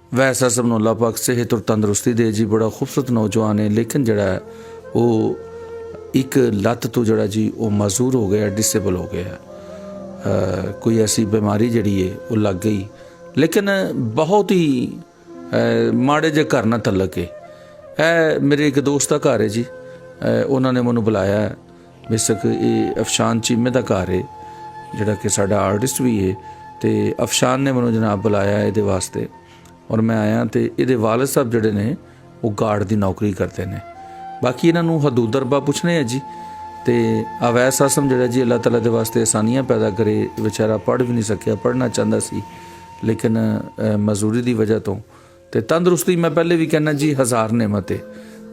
वैस आसम अल्लाह पाक सेहत और तंदुरुस्ती दे जी। बड़ा खूबसूरत नौजवान है, लेकिन जड़ा वो एक लत्त तो जड़ा जी वो मजूर हो गया, डिसेबल हो गया। कोई ऐसी बीमारी जड़ी है वो लग गई, लेकिन बहुत ही माड़े जे घर ना तलक है। मेरे एक दोस्त का घर है जी, उन्होंने मैनू बुलाया। बेशक ये अफशान चीमे का घर है जोड़ा कि साडा आर्टिस्ट भी है, तो अफशान ने मैनू जनाब बुलाया ये वास्ते, और मैं आया तो ये वालिद साहब जोड़े ने वो गार्ड की नौकरी करते हैं। बाकी इन्हों हदूद अरबा पूछने है जी। तो अवैस आसम जोड़ा जी अल्लाह ताला दे वास्ते आसानियाँ पैदा करे, बेचारा पढ़ भी नहीं सकिया, पढ़ना चाहता सी लेकिन मजदूरी की वजह तो तंदुरुस्ती मैं पहले भी कहना जी हज़ार नेमत है।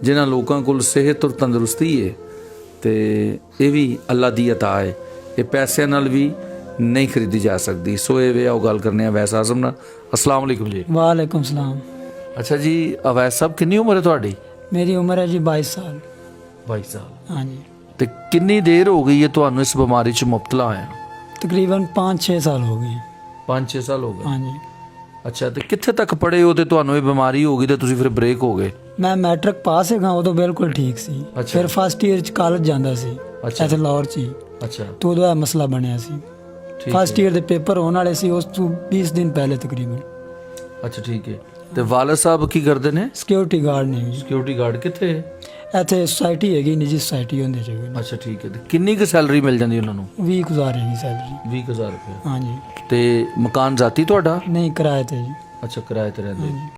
जिन्होंने लोगों को सेहत और तंदुरुस्ती है तो ये भी अल्लाह की अता है, ये पैसों नाल भी नहीं खरीदी जा सकती। सो ये आओ गल करने अवैस आसम नाल। अस्सलाम वालेकुम जी। वालेकुम सलाम। अच्छा जी, अवैस साहब कितनी उम्र है तुहाडी? मेरी उम्र है जी 22 साल। 22 साल। हाँ जी। तो कितनी देर हो गई है तुहानू इस बीमारी च मुबतला होया? तकरीबन 5-6 साल हो गए। 5-6 साल हो गए। हाँ जी। अच्छा, तो कित्थे तक पढ़े हो तो तुहानू ये बीमारी हो गई तो तुसीं फिर ब्रेक हो गए? मैं मैट्रिक पास है उदों बिल्कुल ठीक सी। अच्छा। फिर फर्स्ट ईयर च कॉलेज जांदा सी। अच्छा। इत्थे लाहौर च ही। अच्छा, तो उदों ਇਹ मसला बनया सी। फर्स्ट ईयर दे पेपर होने वाले सी, उस तो 20 दिन पहले तकरीबन। अच्छा ठीक है। तो वालिद साहब की करते ने? सिक्योरिटी गार्ड ने। सिक्योरिटी गार्ड कित्थे? ਇੱਥੇ सोसाइटी हैगी, निजी सोसाइटी होंदे चाहिए। अच्छा ठीक है। तो किन्नी क सैलरी मिल जाती उन्होंने? 20,000 हैगी सैलरी। 20,000 रुपये। हाँ जी। तो मकान जाती ਤੁਹਾਡਾ? नहीं किराए थे जी। अच्छा, किराए ते रहंदे।